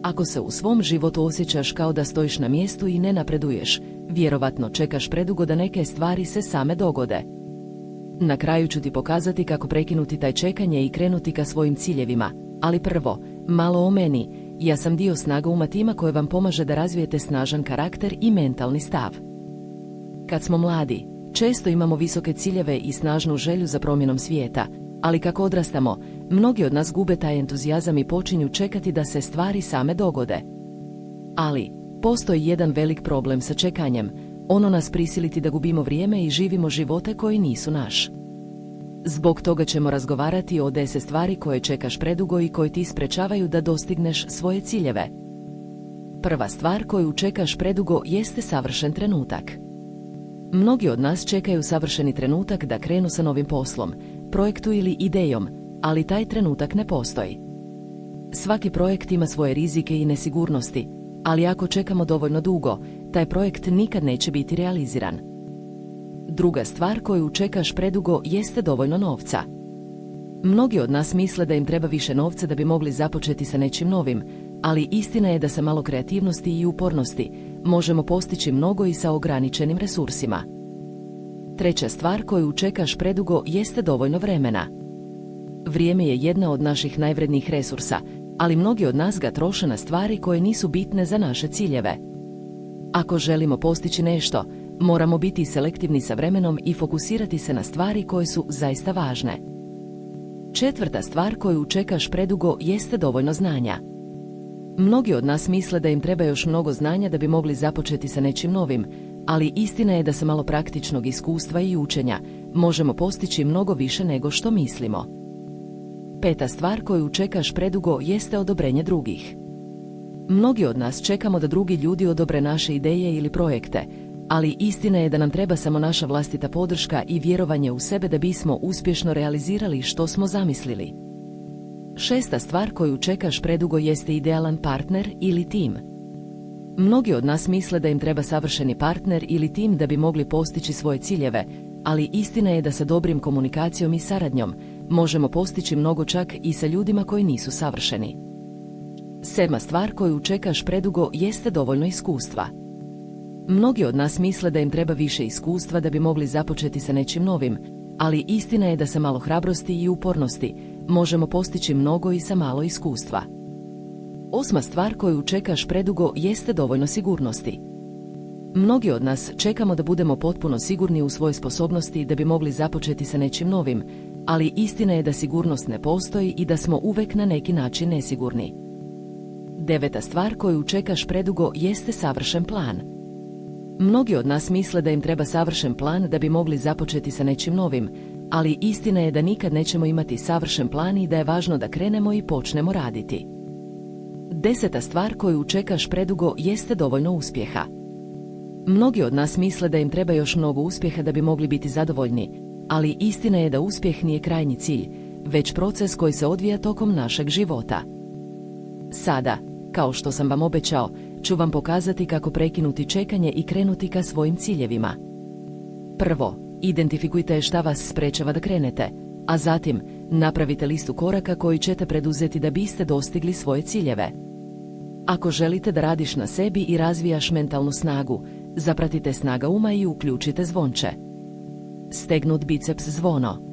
Ako se u svom životu osjećaš kao da stojiš na mjestu i ne napreduješ, vjerovatno čekaš predugo da neke stvari se same dogode. Na kraju ću ti pokazati kako prekinuti taj čekanje i krenuti ka svojim ciljevima, ali prvo, malo o meni. Ja sam dio Snaga uma tima koje vam pomaže da razvijete snažan karakter i mentalni stav. Kad smo mladi, često imamo visoke ciljeve i snažnu želju za promjenom svijeta, ali kako odrastamo, mnogi od nas gube taj entuzijazam i počinju čekati da se stvari same dogode. Ali, postoji jedan velik problem sa čekanjem. Ono nas prisiliti da gubimo vrijeme i živimo živote koji nisu naš. Zbog toga ćemo razgovarati o 10 stvari koje čekaš predugo i koje ti sprečavaju da dostigneš svoje ciljeve. Prva stvar koju čekaš predugo jeste savršen trenutak. Mnogi od nas čekaju savršeni trenutak da krenu sa novim poslom, projektu ili idejom, ali taj trenutak ne postoji. Svaki projekt ima svoje rizike i nesigurnosti, ali ako čekamo dovoljno dugo, taj projekt nikad neće biti realiziran. Druga stvar koju čekaš predugo jeste dovoljno novca. Mnogi od nas misle da im treba više novca da bi mogli započeti sa nečim novim, ali istina je da sa malo kreativnosti i upornosti možemo postići mnogo i sa ograničenim resursima. Treća stvar koju čekaš predugo jeste dovoljno vremena. Vrijeme je jedna od naših najvrednijih resursa, ali mnogi od nas ga troše na stvari koje nisu bitne za naše ciljeve. Ako želimo postići nešto, moramo biti selektivni sa vremenom i fokusirati se na stvari koje su zaista važne. Četvrta stvar koju čekaš predugo jeste dovoljno znanja. Mnogi od nas misle da im treba još mnogo znanja da bi mogli započeti sa nečim novim, ali istina je da sa malo praktičnog iskustva i učenja možemo postići mnogo više nego što mislimo. Peta stvar koju čekaš predugo jeste odobrenje drugih. Mnogi od nas čekamo da drugi ljudi odobre naše ideje ili projekte, ali istina je da nam treba samo naša vlastita podrška i vjerovanje u sebe da bismo uspješno realizirali što smo zamislili. Šesta stvar koju čekaš predugo jeste idealan partner ili tim. Mnogi od nas misle da im treba savršeni partner ili tim da bi mogli postići svoje ciljeve, ali istina je da sa dobrim komunikacijom i saradnjom možemo postići mnogo čak i sa ljudima koji nisu savršeni. Sedma stvar koju čekaš predugo jeste dovoljno iskustva. Mnogi od nas misle da im treba više iskustva da bi mogli započeti sa nečim novim, ali istina je da sa malo hrabrosti i upornosti možemo postići mnogo i sa malo iskustva. Osma stvar koju čekaš predugo jeste dovoljno sigurnosti. Mnogi od nas čekamo da budemo potpuno sigurni u svoje sposobnosti da bi mogli započeti sa nečim novim, ali istina je da sigurnost ne postoji i da smo uvek na neki način nesigurni. Deveta stvar koju čekaš predugo jeste savršen plan. Mnogi od nas misle da im treba savršen plan da bi mogli započeti sa nečim novim, ali istina je da nikad nećemo imati savršen plan i da je važno da krenemo i počnemo raditi. Deseta stvar koju čekaš predugo jeste dovoljno uspjeha. Mnogi od nas misle da im treba još mnogo uspjeha da bi mogli biti zadovoljni, ali istina je da uspjeh nije krajnji cilj, već proces koji se odvija tokom našeg života. Sada, kao što sam vam obećao, ću vam pokazati kako prekinuti čekanje i krenuti ka svojim ciljevima. Prvo, identifikujte šta vas sprečava da krenete, a zatim napravite listu koraka koji ćete preduzeti da biste dostigli svoje ciljeve. Ako želite da radiš na sebi i razvijaš mentalnu snagu, zapratite Snaga uma i uključite zvonče. Stegnut biceps zvono.